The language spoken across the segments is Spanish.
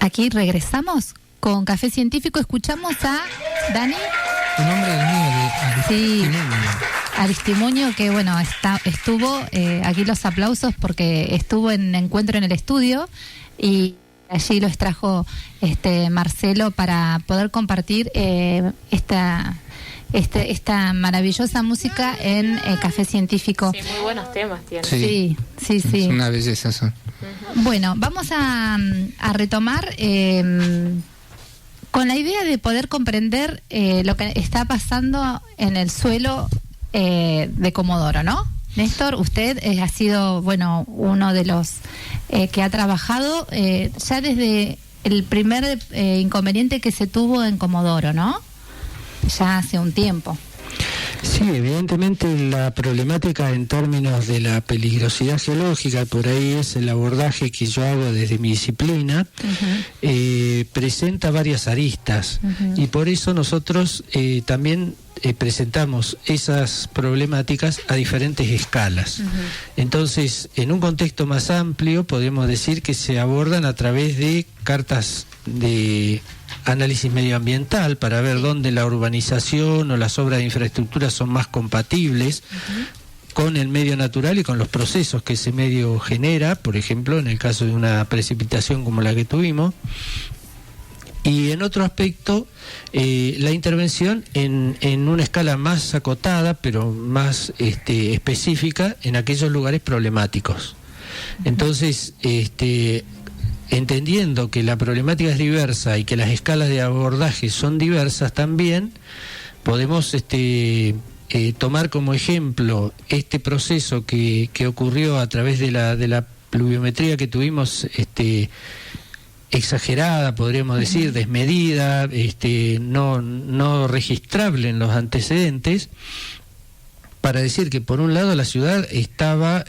Aquí regresamos con Café Científico. Escuchamos a Dani. Tu nombre es mío, de Aristimuño, que bueno, estuvo, aquí los aplausos porque estuvo en Encuentro en el Estudio y allí los trajo Marcelo para poder compartir esta maravillosa música en Café Científico. Sí, muy buenos temas tiene. Sí. Es una belleza son. Bueno, vamos a retomar con la idea de poder comprender lo que está pasando en el suelo de Comodoro, ¿no? Néstor, usted ha sido, bueno, uno de los que ha trabajado ya desde el primer inconveniente que se tuvo en Comodoro, ¿no? Ya hace un tiempo. Sí, evidentemente la problemática en términos de la peligrosidad geológica, por ahí es el abordaje que yo hago desde mi disciplina, presenta varias aristas, y por eso nosotros también presentamos esas problemáticas a diferentes escalas. Entonces, en un contexto más amplio, podemos decir que se abordan a través de cartas de análisis medioambiental para ver dónde la urbanización o las obras de infraestructura son más compatibles con el medio natural y con los procesos que ese medio genera, por ejemplo, en el caso de una precipitación como la que tuvimos. Y en otro aspecto, la intervención en una escala más acotada, pero más específica, en aquellos lugares problemáticos. Entonces, entendiendo que la problemática es diversa y que las escalas de abordaje son diversas también, podemos tomar como ejemplo este proceso que ocurrió a través de la pluviometría que tuvimos, exagerada, podríamos decir, desmedida, no registrable en los antecedentes, para decir que por un lado la ciudad estaba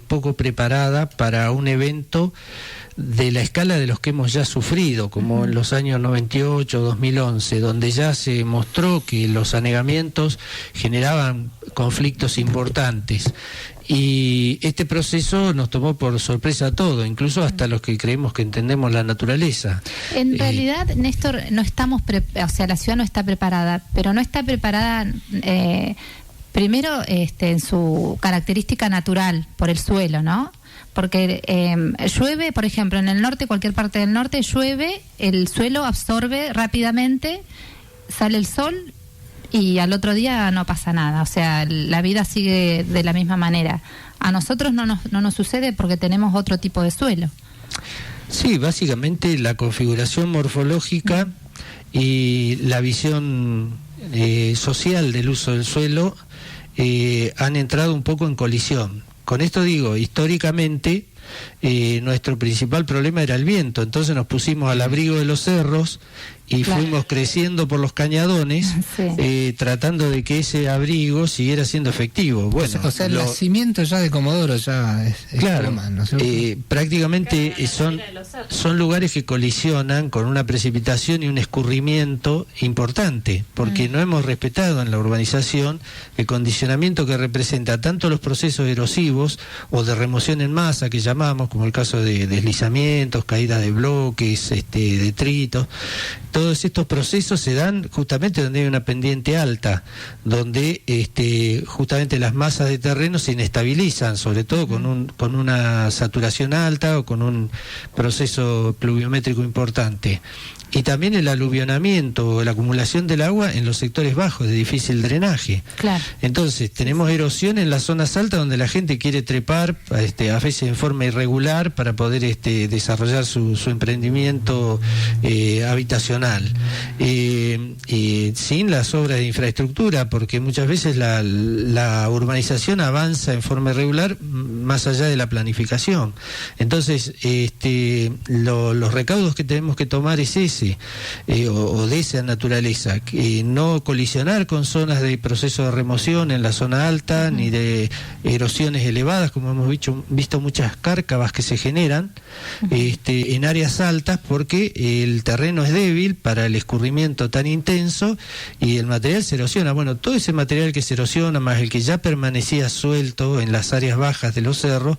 poco preparada para un evento de la escala de los que hemos ya sufrido, como en los años 98, 2011, donde ya se mostró que los anegamientos generaban conflictos importantes. Y este proceso nos tomó por sorpresa a todos, incluso hasta los que creemos que entendemos la naturaleza. En realidad, Néstor, no estamos, o sea, la ciudad no está preparada, pero no está preparada primero en su característica natural, por el suelo, ¿no? Porque llueve, por ejemplo, en el norte, cualquier parte del norte, llueve, el suelo absorbe rápidamente, sale el sol y al otro día no pasa nada. O sea, la vida sigue de la misma manera. A nosotros no nos sucede porque tenemos otro tipo de suelo. Sí, básicamente la configuración morfológica y la visión social del uso del suelo han entrado un poco en colisión. Con esto digo, históricamente nuestro principal problema era el viento, entonces nos pusimos al abrigo de los cerros y fuimos creciendo por los cañadones, tratando de que ese abrigo siguiera siendo efectivo. Bueno, o sea, el nacimiento ya de Comodoro ya es claro, ¿no? prácticamente son lugares que colisionan con una precipitación y un escurrimiento importante, porque no hemos respetado en la urbanización el condicionamiento que representa tanto los procesos erosivos o de remoción en masa que llamamos, como el caso de deslizamientos, caídas de bloques, detritos. Todos estos procesos se dan justamente donde hay una pendiente alta, donde justamente las masas de terreno se inestabilizan, sobre todo con una saturación alta o con un proceso pluviométrico importante. Y también el aluvionamiento o la acumulación del agua en los sectores bajos de difícil drenaje. Claro. Entonces tenemos erosión en las zonas altas donde la gente quiere trepar, a veces en forma irregular, para poder desarrollar su emprendimiento habitacional. Sin las obras de infraestructura, porque muchas veces la urbanización avanza en forma irregular más allá de la planificación. Entonces los recaudos que tenemos que tomar es ese, o de esa naturaleza, que no colisionar con zonas de proceso de remoción en la zona alta, ni de erosiones elevadas, como hemos visto muchas cárcavas problemas que se generan en áreas altas porque el terreno es débil para el escurrimiento tan intenso y el material se erosiona. Bueno, todo ese material que se erosiona, más el que ya permanecía suelto en las áreas bajas de los cerros,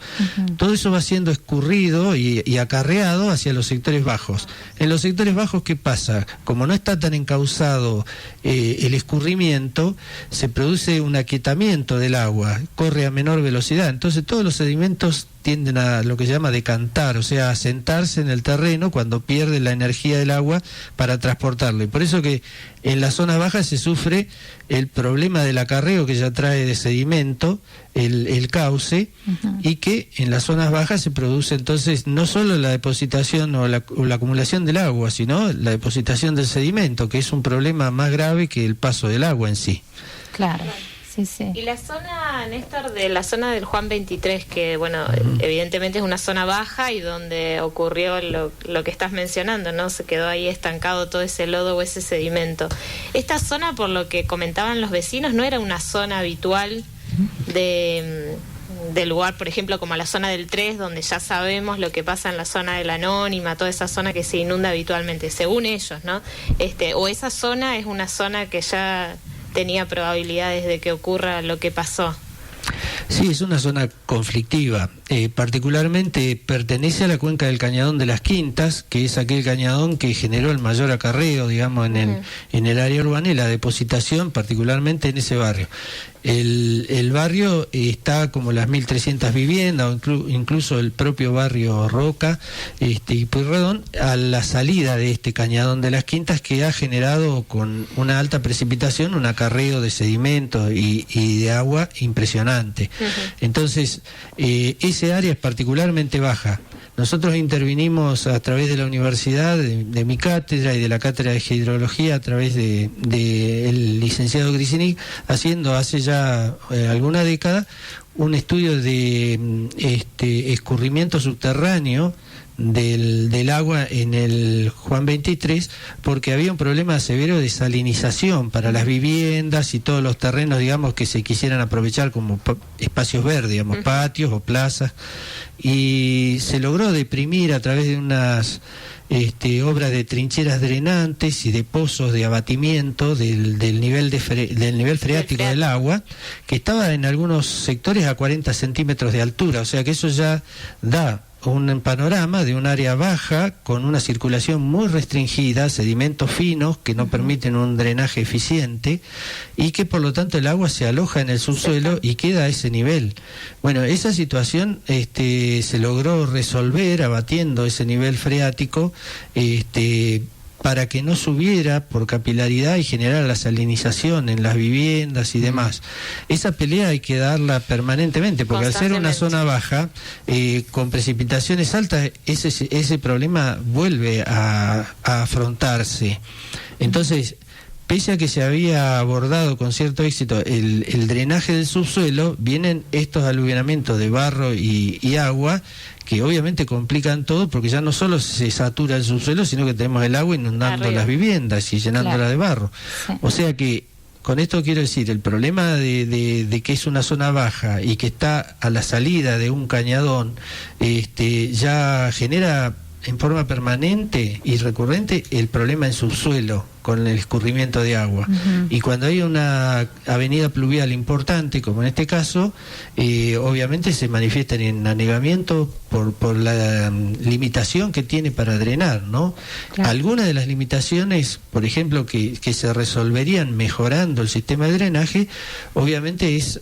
todo eso va siendo escurrido y acarreado hacia los sectores bajos. En los sectores bajos, ¿qué pasa? Como no está tan encauzado el escurrimiento, se produce un aquietamiento del agua, corre a menor velocidad, entonces todos los sedimentos tienden a lo que se llama decantar, o sea, a sentarse en el terreno cuando pierde la energía del agua para transportarlo. Y por eso que en las zonas bajas se sufre el problema del acarreo que ya trae de sedimento el cauce, y que en las zonas bajas se produce entonces no solo la depositación o la acumulación del agua, sino la depositación del sedimento, que es un problema más grave que el paso del agua en sí. Claro. Sí, sí. Y la zona, Néstor, de la zona del Juan 23, que bueno, evidentemente es una zona baja y donde ocurrió lo que estás mencionando, ¿no? Se quedó ahí estancado todo ese lodo o ese sedimento. Esta zona, por lo que comentaban los vecinos, no era una zona habitual del lugar, por ejemplo, como la zona del 3, donde ya sabemos lo que pasa en la zona de la Anónima, toda esa zona que se inunda habitualmente, según ellos, ¿no? O esa zona es una zona que ya tenía probabilidades de que ocurra lo que pasó. Sí, es una zona conflictiva. Particularmente pertenece a la cuenca del Cañadón de las Quintas, que es aquel cañadón que generó el mayor acarreo, digamos, en el área urbana, y la depositación particularmente en ese barrio. El barrio está como las 1.300 viviendas, o incluso el propio barrio Roca y Pueyrredón, a la salida de este Cañadón de las Quintas, que ha generado con una alta precipitación un acarreo de sedimentos y de agua impresionante. Entonces, ese área es particularmente baja. Nosotros intervinimos a través de la universidad, de mi cátedra y de la cátedra de hidrología, a través del licenciado Grisinic, haciendo hace ya alguna década un estudio de escurrimiento subterráneo del agua en el Juan 23, porque había un problema severo de salinización para las viviendas y todos los terrenos, digamos, que se quisieran aprovechar como espacios verdes, digamos, patios o plazas, y se logró deprimir a través de unas obras de trincheras drenantes y de pozos de abatimiento del nivel freático del agua, que estaba en algunos sectores a 40 centímetros de altura, o sea que eso ya da un panorama de un área baja con una circulación muy restringida, sedimentos finos que no permiten un drenaje eficiente, y que por lo tanto el agua se aloja en el subsuelo y queda a ese nivel. Bueno, esa situación se logró resolver abatiendo ese nivel freático para que no subiera por capilaridad y generara la salinización en las viviendas y demás. Esa pelea hay que darla permanentemente, porque al ser una zona baja, con precipitaciones altas, ese problema vuelve a afrontarse. Entonces, pese a que se había abordado con cierto éxito el drenaje del subsuelo, vienen estos aluvionamientos de barro y agua, que obviamente complican todo, porque ya no solo se satura el subsuelo, sino que tenemos el agua inundando las viviendas y llenándolas de barro. Sí. O sea que, con esto quiero decir, el problema de que es una zona baja y que está a la salida de un cañadón, ya genera en forma permanente y recurrente el problema en subsuelo con el escurrimiento de agua. Y cuando hay una avenida pluvial importante, como en este caso, obviamente se manifiestan en anegamiento por la limitación que tiene para drenar, ¿no? Claro. Algunas de las limitaciones, por ejemplo, que se resolverían mejorando el sistema de drenaje, obviamente es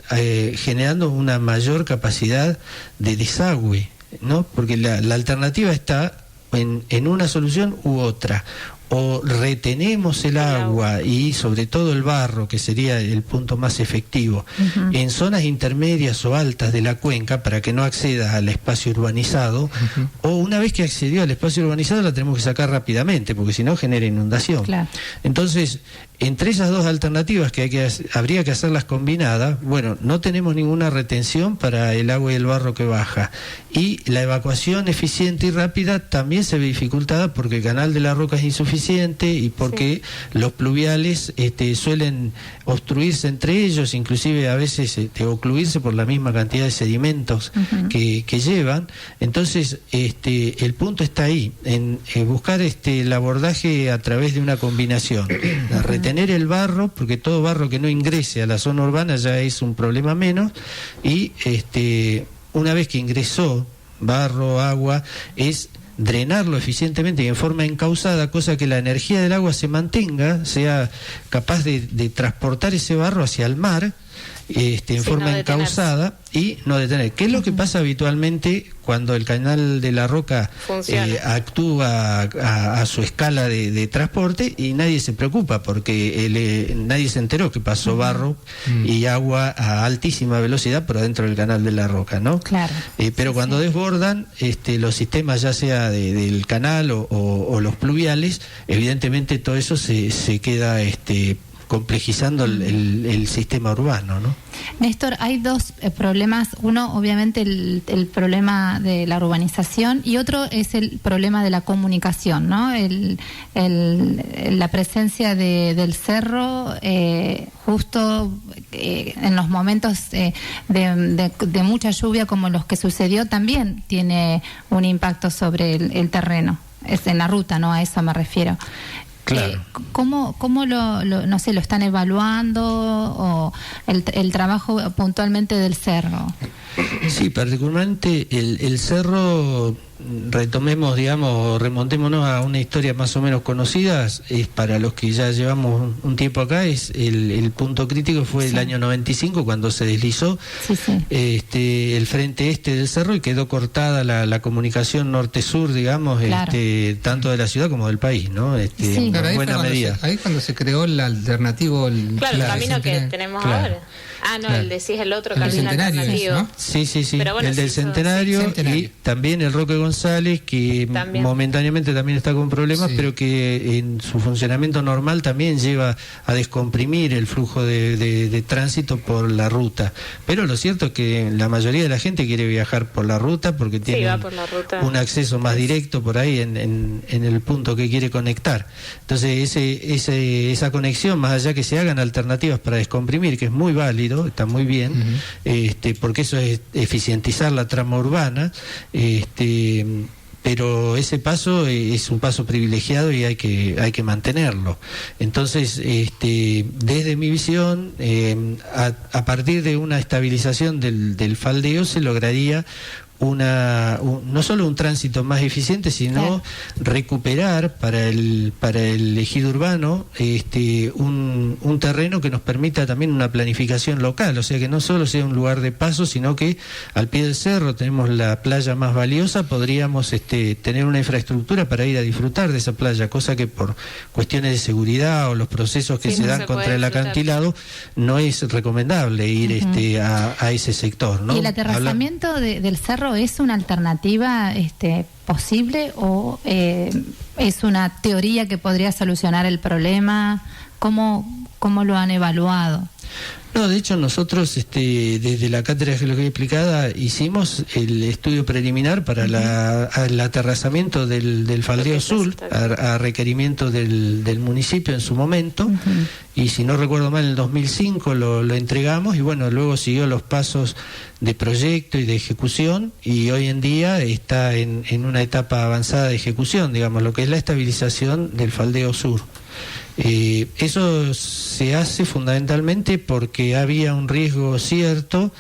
generando una mayor capacidad de desagüe, ¿no? Porque la alternativa está en una solución u otra. O retenemos el agua y sobre todo el barro, que sería el punto más efectivo, en zonas intermedias o altas de la cuenca para que no acceda al espacio urbanizado, o una vez que accedió al espacio urbanizado la tenemos que sacar rápidamente, porque si no genera inundación. Claro. Entonces, entre esas dos alternativas habría que hacerlas combinadas, bueno, no tenemos ninguna retención para el agua y el barro que baja, y la evacuación eficiente y rápida también se ve dificultada porque el canal de la Roca es insuficiente eficiente y porque los pluviales suelen obstruirse entre ellos, inclusive a veces ocluirse por la misma cantidad de sedimentos que llevan. Entonces el punto está ahí, en buscar el abordaje a través de una combinación, retener el barro, porque todo barro que no ingrese a la zona urbana ya es un problema menos, y una vez que ingresó barro, agua, es drenarlo eficientemente y en forma encauzada, cosa que la energía del agua se mantenga, sea capaz de transportar ese barro hacia el mar en forma encauzada y no detener. ¿Qué es lo que pasa habitualmente cuando el canal de la Roca actúa a su escala de transporte y nadie se preocupa porque nadie se enteró que pasó barro y agua a altísima velocidad por adentro del canal de la Roca, ¿no? Claro. Pero cuando desbordan los sistemas, ya sea del canal o los pluviales, evidentemente todo eso se queda complejizando el sistema urbano, ¿no? Néstor, hay dos problemas. Uno, obviamente, el problema de la urbanización, y otro es el problema de la comunicación, ¿no? La presencia del cerro justo en los momentos de mucha lluvia como los que sucedió también tiene un impacto sobre el terreno. Es en la ruta, ¿no? A eso me refiero. Claro. ¿Cómo no sé, lo están evaluando o el trabajo puntualmente del cerro? Sí, particularmente el cerro, remontémonos a una historia más o menos conocida, es para los que ya llevamos un tiempo acá, es el punto crítico fue el año 95 cuando se deslizó el frente este del cerro y quedó cortada la comunicación norte-sur, digamos, claro. Tanto de la ciudad como del país, ¿no? En buena medida. Ahí cuando se creó el alternativo... el camino que tenemos ahora. El decís el otro camino alternativo. ¿No? Sí. Pero bueno, el del Centenario y también el Roque González, que momentáneamente también está con problemas, pero que en su funcionamiento normal también lleva a descomprimir el flujo de tránsito por la ruta. Pero lo cierto es que la mayoría de la gente quiere viajar por la ruta porque tiene un acceso más directo por ahí en el punto que quiere conectar. Entonces esa conexión, más allá que se hagan alternativas para descomprimir, que es muy válido, está muy bien, porque eso es eficientizar la trama urbana, pero ese paso es un paso privilegiado y hay que mantenerlo. Entonces, desde mi visión, a partir de una estabilización del faldeo se lograría no solo un tránsito más eficiente, sino recuperar para el ejido urbano un terreno que nos permita también una planificación local, o sea que no solo sea un lugar de paso, sino que al pie del cerro tenemos la playa más valiosa, podríamos tener una infraestructura para ir a disfrutar de esa playa, cosa que por cuestiones de seguridad o los procesos que se dan contra el acantilado no es recomendable ir a ese sector, ¿no? ¿Y el aterrazamiento del cerro es una alternativa posible o es una teoría que podría solucionar el problema? ¿Cómo lo han evaluado? No, de hecho nosotros desde la Cátedra de Geología Aplicada hicimos el estudio preliminar para el aterrazamiento del faldeo sur a requerimiento del municipio en su momento, y si no recuerdo mal en el 2005 lo entregamos, y bueno, luego siguió los pasos de proyecto y de ejecución, y hoy en día está en una etapa avanzada de ejecución, digamos, lo que es la estabilización del faldeo sur. Eso se hace fundamentalmente porque había un riesgo cierto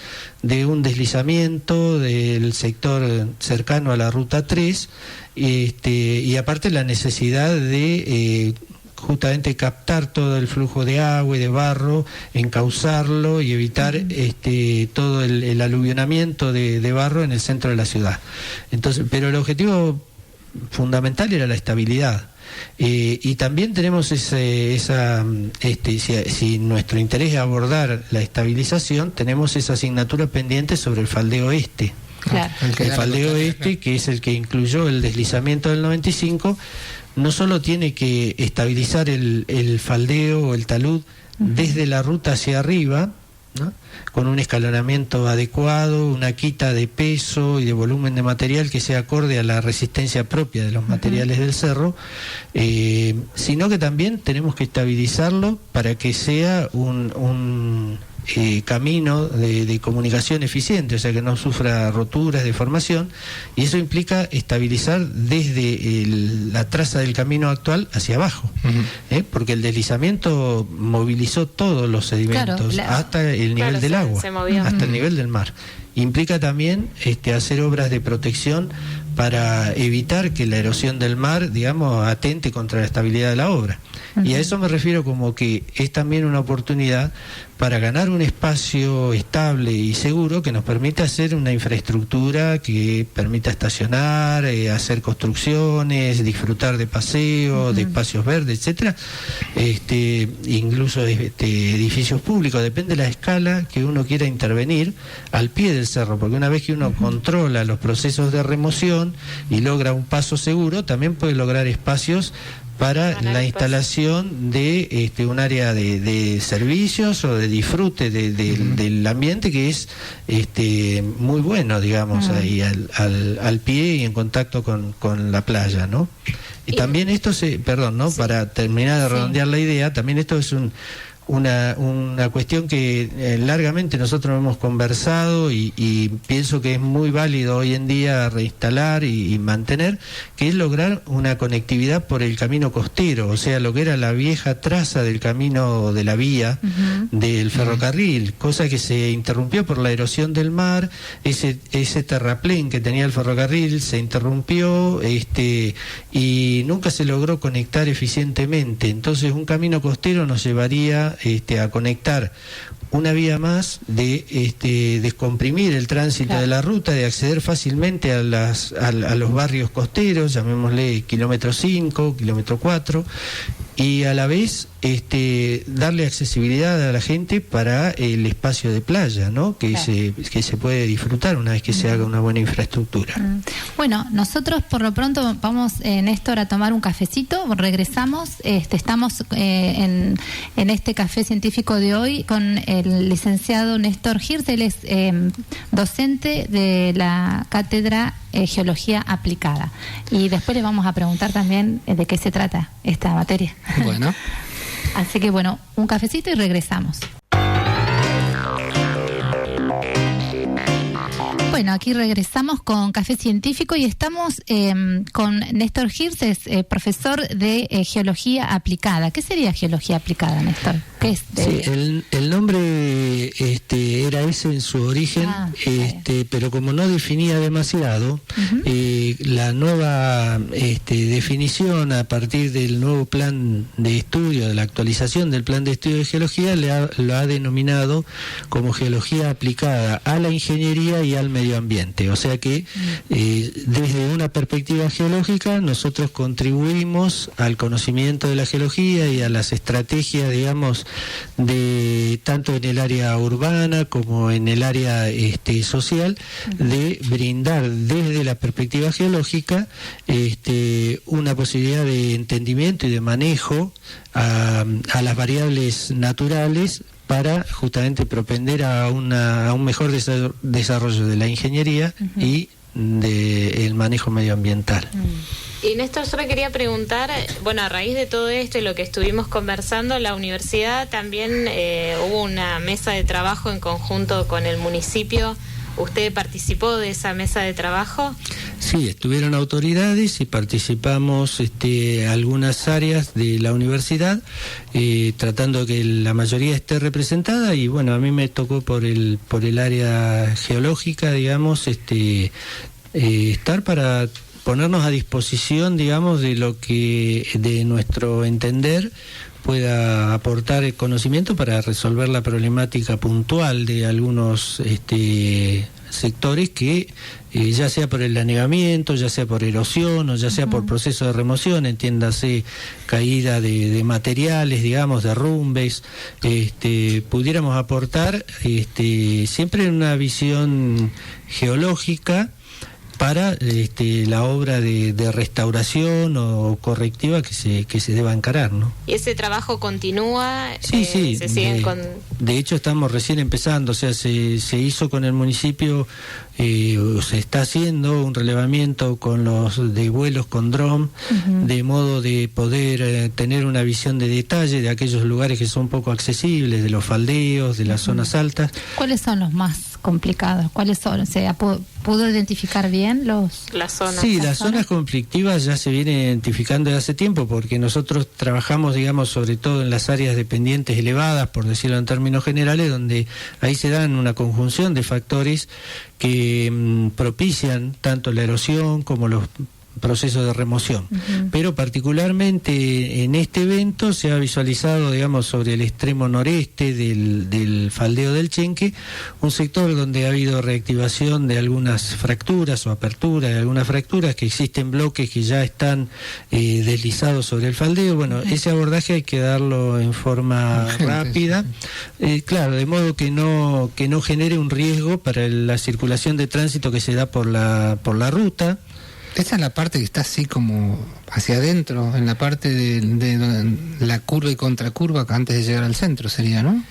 de un deslizamiento del sector cercano a la Ruta 3, y aparte la necesidad de justamente captar todo el flujo de agua y de barro, encauzarlo y evitar todo el aluvionamiento de barro en el centro de la ciudad. Entonces, pero el objetivo fundamental era la estabilidad. Y también tenemos si nuestro interés es abordar la estabilización, tenemos esa asignatura pendiente sobre el faldeo este. Claro. El faldeo este, que es el que incluyó el deslizamiento del 95, no solo tiene que estabilizar el faldeo o el talud desde la ruta hacia arriba, ¿no? Con un escalonamiento adecuado, una quita de peso y de volumen de material que sea acorde a la resistencia propia de los materiales del cerro, sino que también tenemos que estabilizarlo para que sea un camino de comunicación eficiente, o sea que no sufra roturas, deformación, y eso implica estabilizar desde la traza del camino actual hacia abajo, porque el deslizamiento movilizó todos los sedimentos, claro, hasta el nivel del agua, hasta el nivel del mar. Implica también hacer obras de protección para evitar que la erosión del mar, digamos, atente contra la estabilidad de la obra. Y a eso me refiero como que es también una oportunidad para ganar un espacio estable y seguro que nos permita hacer una infraestructura que permita estacionar, hacer construcciones, disfrutar de paseos, de espacios verdes, etcétera, incluso edificios públicos. Depende de la escala que uno quiera intervenir al pie del cerro, porque una vez que uno controla los procesos de remoción y logra un paso seguro, también puede lograr espacios para la instalación de un área de servicios o de disfrute del ambiente que es muy bueno, digamos, ahí al pie y en contacto con la playa, ¿no? Y también esto ¿no? Sí. Para terminar de redondear la idea, también esto es una cuestión que largamente nosotros hemos conversado y pienso que es muy válido hoy en día reinstalar y mantener, que es lograr una conectividad por el camino costero, o sea, lo que era la vieja traza del camino de la vía del ferrocarril, cosa que se interrumpió por la erosión del mar. Ese terraplén que tenía el ferrocarril se interrumpió y nunca se logró conectar eficientemente. Entonces un camino costero nos llevaría a conectar una vía más, de descomprimir el tránsito de la ruta, de acceder fácilmente a los barrios costeros, llamémosle kilómetro 5, kilómetro 4, y a la vez darle accesibilidad a la gente para el espacio de playa, ¿no? Que se puede disfrutar una vez que se haga una buena infraestructura. Bueno, nosotros por lo pronto vamos, Néstor, a tomar un cafecito, regresamos, estamos en este café científico de hoy con el licenciado Néstor Hirst. Él es docente de la cátedra Geología Aplicada, y después le vamos a preguntar también de qué se trata esta materia. Bueno. Así que bueno, un cafecito y regresamos. Bueno, aquí regresamos con Café Científico y estamos con Néstor Hirst, es profesor de Geología Aplicada. ¿Qué sería Geología Aplicada, Néstor? ¿Qué es? Sí, el nombre era ese en su origen, pero como no definía demasiado, la nueva definición a partir del nuevo plan de estudio, de la actualización del plan de estudio de geología, lo ha denominado como Geología Aplicada a la ingeniería y al medio ambiente. O sea que desde una perspectiva geológica nosotros contribuimos al conocimiento de la geología y a las estrategias, digamos, de tanto en el área urbana como en el área social, de brindar desde la perspectiva geológica una posibilidad de entendimiento y de manejo a las variables naturales para justamente propender a un mejor desarrollo de la ingeniería y del manejo medioambiental. Y Néstor, yo le quería preguntar, bueno, a raíz de todo esto y lo que estuvimos conversando, la universidad también hubo una mesa de trabajo en conjunto con el municipio. ¿Usted participó de esa mesa de trabajo? Sí, estuvieron autoridades y participamos algunas áreas de la universidad, tratando que la mayoría esté representada, y bueno, a mí me tocó por el área geológica, digamos, estar para ponernos a disposición, digamos, de lo que de nuestro entender pueda aportar el conocimiento para resolver la problemática puntual de algunos sectores que ya sea por el anegamiento, ya sea por erosión o ya sea por proceso de remoción, entiéndase caída de materiales, digamos, derrumbes, pudiéramos aportar siempre en una visión geológica para la obra de restauración o correctiva que se deba encarar, ¿no? ¿Y ese trabajo continúa? Sí, ¿Se siguen de hecho estamos recién empezando, o sea, se hizo con el municipio, se está haciendo un relevamiento con los de vuelos con dron, de modo de poder tener una visión de detalle de aquellos lugares que son poco accesibles, de los faldeos, de las zonas altas. ¿Cuáles son los más complicados? ¿Cuáles son? O sea, ¿pudo identificar bien las zonas? Sí, las zonas conflictivas ya se vienen identificando desde hace tiempo, porque nosotros trabajamos, digamos, sobre todo en las áreas de pendientes elevadas, por decirlo en términos generales, donde ahí se dan una conjunción de factores que propician tanto la erosión como los procesos de remoción. Pero particularmente en este evento se ha visualizado, digamos, sobre el extremo noreste del faldeo del Chenque, un sector donde ha habido reactivación de algunas fracturas o apertura de algunas fracturas, que existen bloques que ya están deslizados sobre el faldeo. Bueno, ese abordaje hay que darlo en forma rápida, claro, de modo que no genere un riesgo para la circulación de tránsito que se da por la ruta. Esa es la parte que está así como hacia adentro, en la parte de la curva y contracurva antes de llegar al centro sería, ¿no?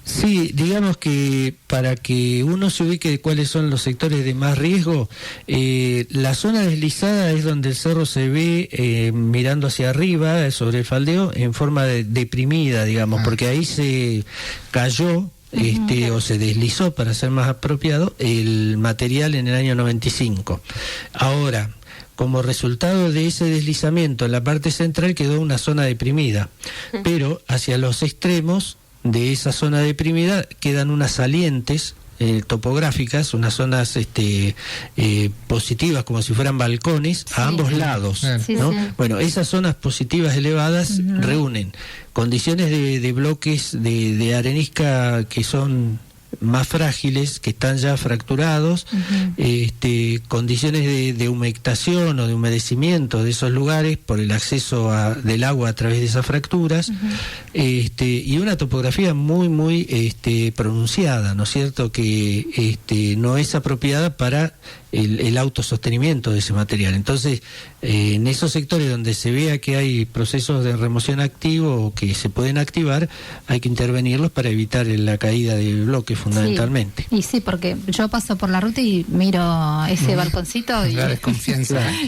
Sí, digamos que para que uno se ubique de cuáles son los sectores de más riesgo, la zona deslizada es donde el cerro se ve mirando hacia arriba sobre el faldeo en forma deprimida, digamos, porque ahí se cayó o se deslizó, para ser más apropiado, el material en el año 95. Ahora, como resultado de ese deslizamiento en la parte central quedó una zona deprimida, pero hacia los extremos de esa zona deprimida quedan unas salientes topográficas, unas zonas positivas, como si fueran balcones, a ambos lados, ¿no? Sí. Bueno, esas zonas positivas elevadas reúnen condiciones de bloques de arenisca que son más frágiles, que están ya fracturados, condiciones de humectación o de humedecimiento de esos lugares por el acceso del agua a través de esas fracturas, y una topografía muy, muy pronunciada, ¿no es cierto?, que no es apropiada para el autosostenimiento de ese material. Entonces, en esos sectores donde se vea que hay procesos de remoción activo o que se pueden activar, hay que intervenirlos para evitar la caída del bloque, fundamentalmente. Sí. Y sí, porque yo paso por la ruta y miro ese balconcito y,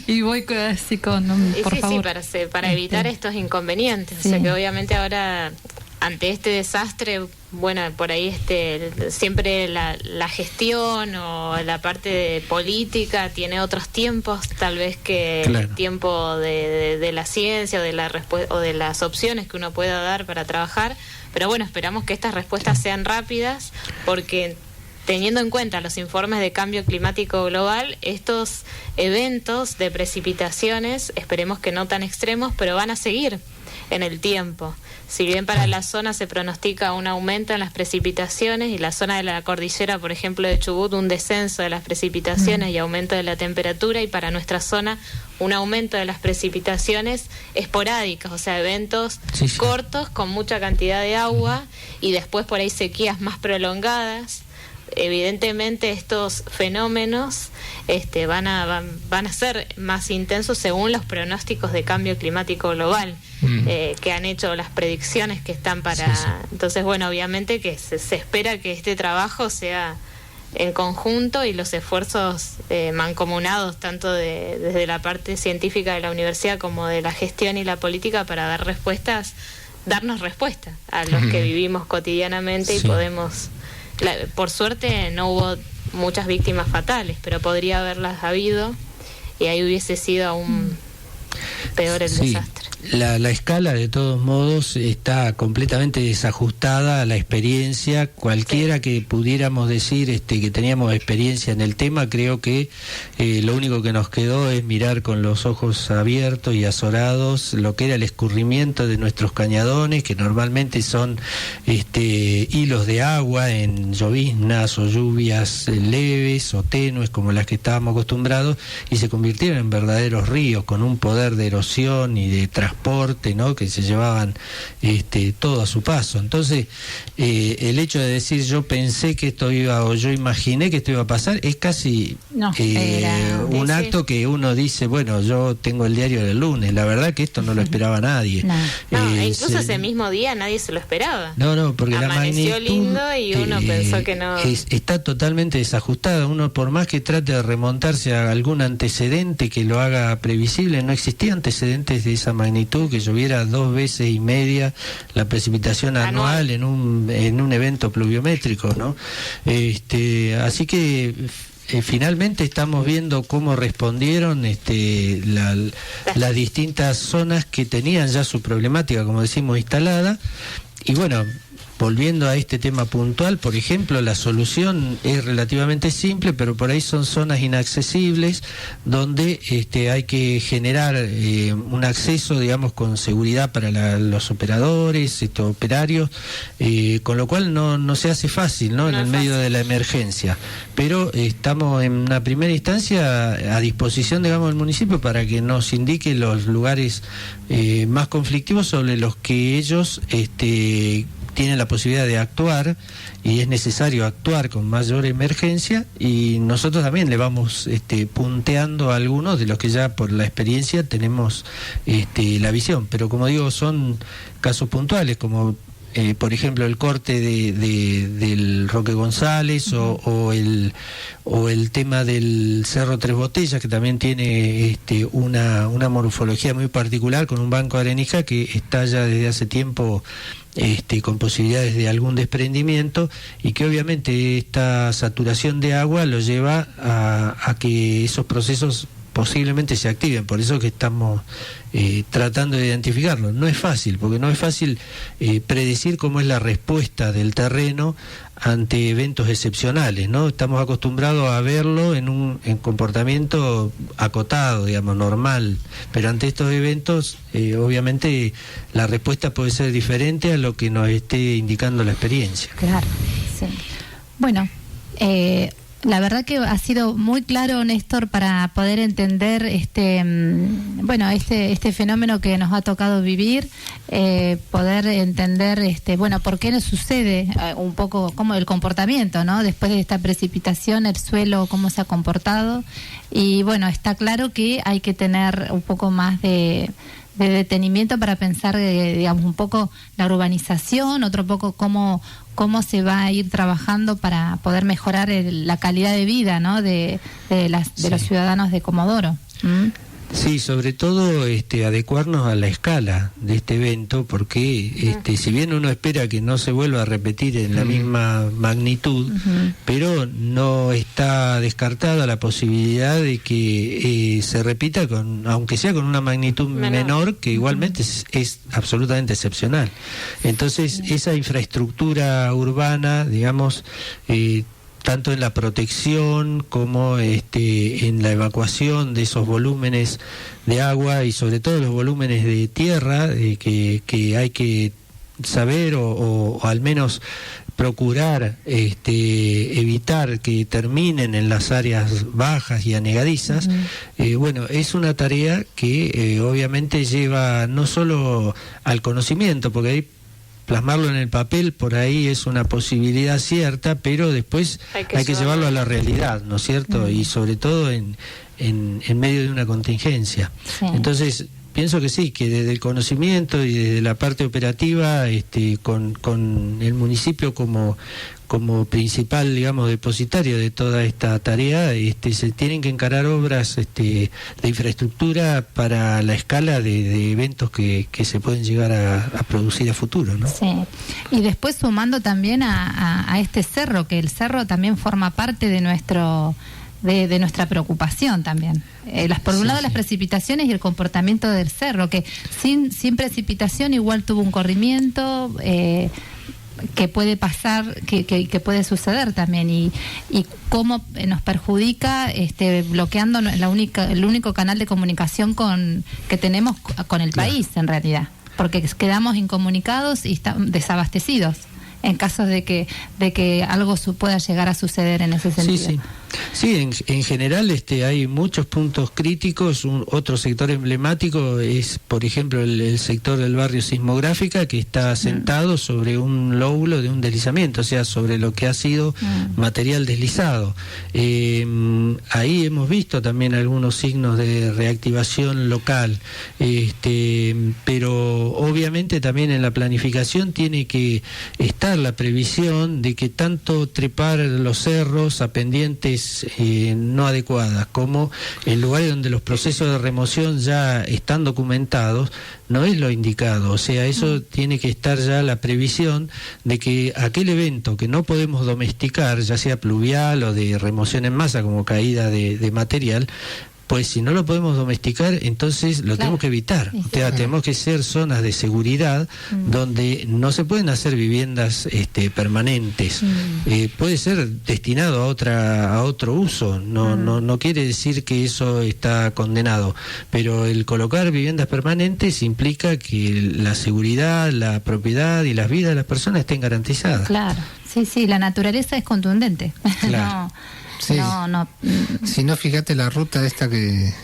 y voy así con por favor. Para evitar estos inconvenientes. O sea que obviamente ahora, ante este desastre, bueno, por ahí siempre la gestión o la parte de política tiene otros tiempos, tal vez que el tiempo de la ciencia o de las opciones que uno pueda dar para trabajar, pero bueno, esperamos que estas respuestas sean rápidas, porque teniendo en cuenta los informes de cambio climático global, estos eventos de precipitaciones, esperemos que no tan extremos, pero van a seguir en el tiempo. Si bien para la zona se pronostica un aumento en las precipitaciones y la zona de la cordillera, por ejemplo, de Chubut, un descenso de las precipitaciones y aumento de la temperatura, y para nuestra zona un aumento de las precipitaciones esporádicas, o sea, eventos cortos con mucha cantidad de agua y después por ahí sequías más prolongadas. Evidentemente estos fenómenos van a ser más intensos según los pronósticos de cambio climático global que han hecho las predicciones que están para... Entonces, bueno, obviamente que se espera que este trabajo sea en conjunto y los esfuerzos mancomunados tanto desde la parte científica de la universidad como de la gestión y la política para darnos respuesta a los que vivimos cotidianamente y podemos... Por suerte no hubo muchas víctimas fatales, pero podría haberlas habido y ahí hubiese sido aún peor el desastre. La escala, de todos modos, está completamente desajustada a la experiencia. Cualquiera que pudiéramos decir que teníamos experiencia en el tema, creo que lo único que nos quedó es mirar con los ojos abiertos y azorados lo que era el escurrimiento de nuestros cañadones, que normalmente son hilos de agua en lloviznas o lluvias leves o tenues como las que estábamos acostumbrados, y se convirtieron en verdaderos ríos con un poder de erosión y de transporte transporte, ¿no? Que se llevaban todo a su paso. Entonces, el hecho de decir yo pensé que esto iba, o yo imaginé que esto iba a pasar, es casi un acto que uno dice, bueno, yo tengo el diario del lunes, la verdad que esto no lo esperaba nadie. Incluso ese mismo día nadie se lo esperaba. No, porque amaneció la magnitud lindo y uno pensó que no. Está totalmente desajustada. Uno, por más que trate de remontarse a algún antecedente que lo haga previsible, no existía antecedentes de esa magnitud, que lloviera 2 veces y media la precipitación anual en un evento pluviométrico, ¿no? Así que finalmente estamos viendo cómo respondieron las distintas zonas que tenían ya su problemática, como decimos, instalada. Y bueno, volviendo a este tema puntual, por ejemplo, la solución es relativamente simple, pero por ahí son zonas inaccesibles donde hay que generar un acceso, digamos, con seguridad para los operadores, operarios, con lo cual no se hace fácil, ¿no? En el medio de la emergencia. Pero estamos en una primera instancia a disposición, digamos, del municipio para que nos indique los lugares más conflictivos sobre los que ellos tienen la posibilidad de actuar, y es necesario actuar con mayor emergencia, y nosotros también le vamos punteando a algunos de los que ya por la experiencia tenemos la visión, pero como digo, son casos puntuales, como por ejemplo el corte del Roque González, o el tema del Cerro Tres Botellas, que también tiene una morfología muy particular, con un banco de arenisca que está ya desde hace tiempo con posibilidades de algún desprendimiento, y que obviamente esta saturación de agua lo lleva a que esos procesos posiblemente se activen. Por eso que estamos tratando de identificarlo. No es fácil, porque no es fácil predecir cómo es la respuesta del terreno ante eventos excepcionales, ¿no? Estamos acostumbrados a verlo en comportamiento acotado, digamos, normal, pero ante estos eventos obviamente la respuesta puede ser diferente a lo que nos esté indicando la experiencia. Claro, sí. Bueno, la verdad que ha sido muy claro, Néstor, para poder entender este fenómeno que nos ha tocado vivir, poder entender por qué nos sucede, un poco como el comportamiento, ¿no? Después de esta precipitación, el suelo cómo se ha comportado, y bueno, está claro que hay que tener un poco más de detenimiento para pensar, digamos, un poco la urbanización, otro poco cómo se va a ir trabajando para poder mejorar la calidad de vida, ¿no? de los ciudadanos de Comodoro. Sí, sobre todo adecuarnos a la escala de este evento, porque si bien uno espera que no se vuelva a repetir en la misma magnitud, pero no está descartada la posibilidad de que se repita, aunque sea con una magnitud menor, que igualmente es absolutamente excepcional. Entonces, esa infraestructura urbana, digamos, tanto en la protección como en la evacuación de esos volúmenes de agua, y sobre todo los volúmenes de tierra, que hay que saber o al menos procurar evitar que terminen en las áreas bajas y anegadizas. Bueno, es una tarea que obviamente lleva no solo al conocimiento, porque hay plasmarlo en el papel por ahí es una posibilidad cierta, pero después hay que llevarlo a la realidad, ¿no es cierto? Y sobre todo en medio de una contingencia. Sí. Entonces, pienso que sí, que desde el conocimiento y desde la parte operativa, con el municipio como principal, digamos, depositario de toda esta tarea, se tienen que encarar obras de infraestructura para la escala de eventos que se pueden llegar a producir a futuro, ¿no? Sí, y después sumando también a este cerro, que el cerro también forma parte de de nuestra preocupación también. Por un lado las precipitaciones y el comportamiento del cerro, que sin precipitación igual tuvo un corrimiento que puede pasar, que puede suceder también, y cómo nos perjudica bloqueando el único canal de comunicación que tenemos con el país, en realidad, porque quedamos incomunicados y desabastecidos en caso de que algo pueda llegar a suceder en ese sentido. Sí, en general hay muchos puntos críticos. Otro sector emblemático es, por ejemplo, el sector del barrio Sismográfica, que está asentado sobre un lóbulo de un deslizamiento, o sea, sobre lo que ha sido material deslizado. Ahí hemos visto también algunos signos de reactivación local, pero obviamente también en la planificación tiene que estar la previsión de que tanto trepar los cerros a pendientes no adecuadas como en lugares donde los procesos de remoción ya están documentados no es lo indicado. O sea, eso tiene que estar ya la previsión de que aquel evento que no podemos domesticar, ya sea pluvial o de remoción en masa como caída de material, pues si no lo podemos domesticar, entonces lo tenemos que evitar. O sea, tenemos que ser zonas de seguridad donde no se pueden hacer viviendas permanentes. Puede ser destinado a otro uso. No quiere decir que eso está condenado, pero el colocar viviendas permanentes implica que la seguridad, la propiedad y las vidas de las personas estén garantizadas. Claro, sí, la naturaleza es contundente. Claro. Sí. No. Si no, fíjate la ruta esta que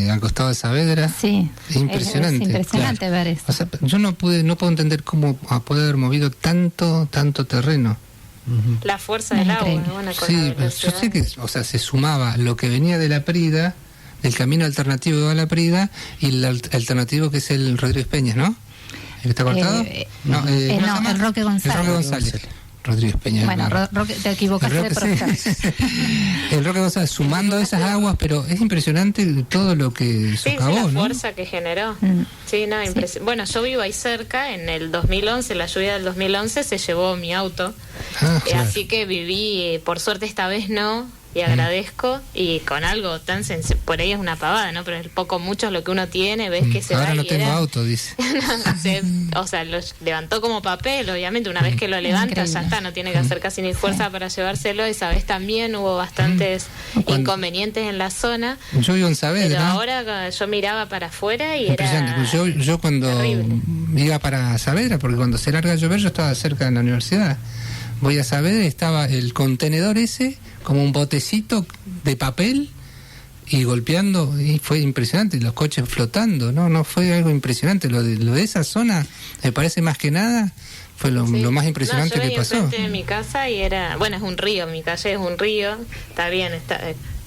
al costado de Saavedra. Sí. Es impresionante. Es impresionante ver eso. O sea, yo no puedo entender cómo puede haber movido tanto terreno. La fuerza del agua, bueno, con Sí, pero yo sé que, o sea, se sumaba lo que venía de la Prida, del camino alternativo que va a la Prida, y el alternativo que es el Rodríguez Peñas, ¿no? ¿El que está cortado? No, el Roque González. El Roque González. Rodríguez Peña. Bueno, Roque, te equivocaste de profesor. El Roque González sumando esas aguas, pero es impresionante todo lo que socavó, la fuerza que generó. Sí, no, bueno, yo vivo ahí cerca, en el 2011, la lluvia del 2011 se llevó mi auto, claro. Así que viví, por suerte esta vez no, y agradezco, y con algo tan sencillo, por ahí es una pavada, ¿no? Pero es poco mucho lo que uno tiene, ves que se ahora va no y tengo auto, dice. O sea, lo levantó como papel, obviamente, una vez que lo levanta Increíble. ya está, no tiene que hacer casi ni fuerza para llevárselo. Esa vez también hubo bastantes inconvenientes en la zona. Yo vivo en Saavedra. Pero ahora yo miraba para afuera y impresionante. era Yo cuando iba para Saavedra, porque cuando se larga a llover yo estaba cerca de la universidad, voy a Saavedra y estaba el contenedor ese como un botecito de papel y golpeando, y fue impresionante, los coches flotando, no fue algo impresionante. Lo de esa zona me parece más que nada fue lo más impresionante que pasó. Yo enfrente de mi casa y era, bueno, es un río, mi calle es un río, está bien, está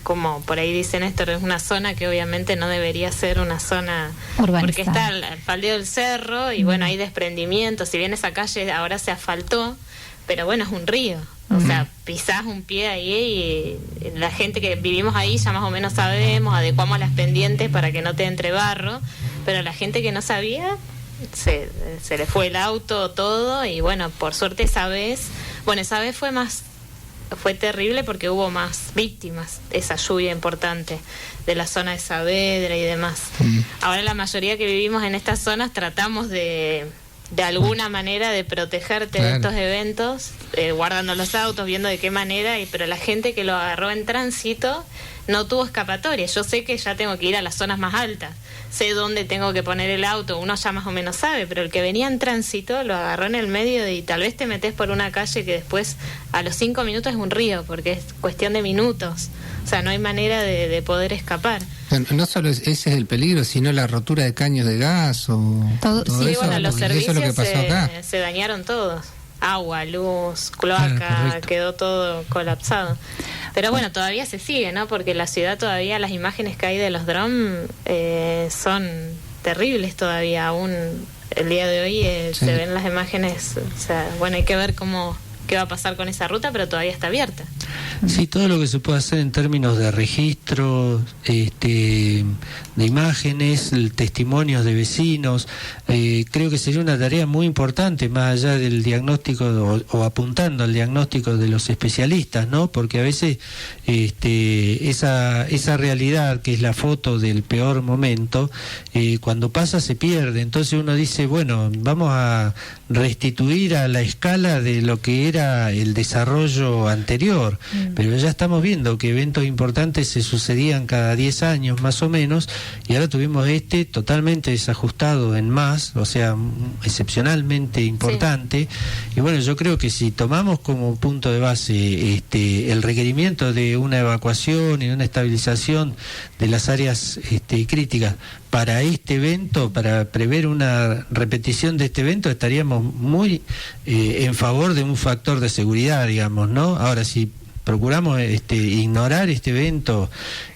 como por ahí dice Néstor, es una zona que obviamente no debería ser una zona urbanizada, porque está al faldeo del cerro y bueno, hay desprendimiento, si bien esa calle ahora se asfaltó, pero bueno, es un río. O sea, pisás un pie ahí y la gente que vivimos ahí ya más o menos sabemos, adecuamos las pendientes para que no te entre barro, pero la gente que no sabía, se le fue el auto, todo, y bueno, por suerte esa vez fue terrible porque hubo más víctimas, esa lluvia importante de la zona de Saavedra y demás. Ahora la mayoría que vivimos en estas zonas tratamos de alguna manera de protegerte de estos eventos, guardando los autos, viendo de qué manera, pero la gente que lo agarró en tránsito no tuvo escapatoria. Yo sé que ya tengo que ir a las zonas más altas, sé dónde tengo que poner el auto, uno ya más o menos sabe, pero el que venía en tránsito lo agarró en el medio y tal vez te metes por una calle que después a los 5 minutos es un río, porque es cuestión de minutos, o sea, no hay manera de poder escapar. No solo ese es el peligro, sino la rotura de caños de gas o todo sí, eso. Bueno, los servicios eso es lo que pasó acá. Se dañaron todos. Agua, luz, cloaca, quedó todo colapsado. Pero bueno, todavía se sigue, ¿no? Porque la ciudad todavía, las imágenes que hay de los drones son terribles todavía. Aún el día de hoy se ven las imágenes. O sea, bueno, hay que ver qué va a pasar con esa ruta, pero todavía está abierta. Sí, todo lo que se puede hacer en términos de registro, de imágenes, testimonios de vecinos, creo que sería una tarea muy importante, más allá del diagnóstico o apuntando al diagnóstico de los especialistas, ¿no? Porque a veces esa realidad que es la foto del peor momento, cuando pasa se pierde. Entonces uno dice, bueno, vamos a restituir a la escala de lo que era era el desarrollo anterior, pero ya estamos viendo que eventos importantes se sucedían cada 10 años más o menos, y ahora tuvimos totalmente desajustado en más, o sea, excepcionalmente importante. Y bueno, yo creo que si tomamos como punto de base el requerimiento de una evacuación y de una estabilización de las áreas críticas para este evento, para prever una repetición de este evento, estaríamos muy en favor de un factor de seguridad, digamos, ¿no? Ahora, si procuramos ignorar este evento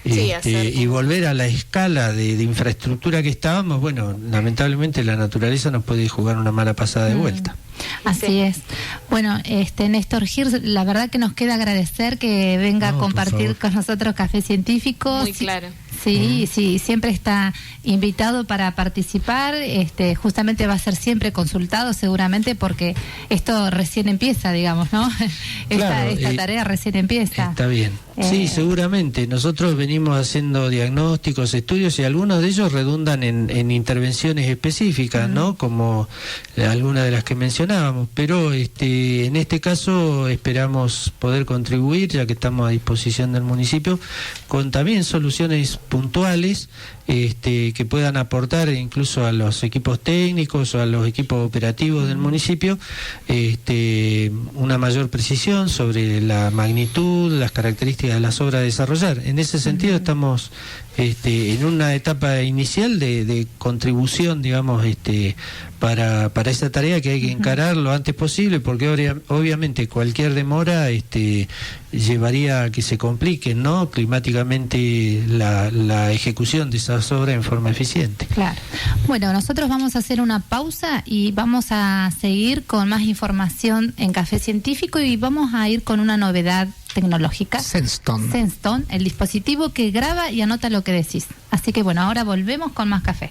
y volver a la escala de infraestructura que estábamos, bueno, lamentablemente la naturaleza nos puede jugar una mala pasada de vuelta. Así es. Bueno, Néstor Hirsch, la verdad que nos queda agradecer que venga a compartir con nosotros Café Científico. Muy claro. Sí, sí, siempre está invitado para participar, justamente va a ser siempre consultado seguramente porque esto recién empieza, digamos, ¿no? Esta tarea recién empieza. Está bien. Sí, seguramente. Nosotros venimos haciendo diagnósticos, estudios y algunos de ellos redundan en intervenciones específicas, ¿no? Como algunas de las que mencionábamos, pero en este caso esperamos poder contribuir, ya que estamos a disposición del municipio, con también soluciones puntuales que puedan aportar incluso a los equipos técnicos o a los equipos operativos del municipio una mayor precisión sobre la magnitud, las características de las obras a desarrollar. En ese sentido estamos en una etapa inicial de contribución, digamos, para esa tarea que hay que encarar lo antes posible, porque obviamente cualquier demora llevaría a que se complique, ¿no?, climáticamente la ejecución de esas obras en forma eficiente. Claro. Bueno, nosotros vamos a hacer una pausa y vamos a seguir con más información en Café Científico y vamos a ir con una novedad tecnológica. Senston, el dispositivo que graba y anota lo que decís. Así que bueno, ahora volvemos con más café.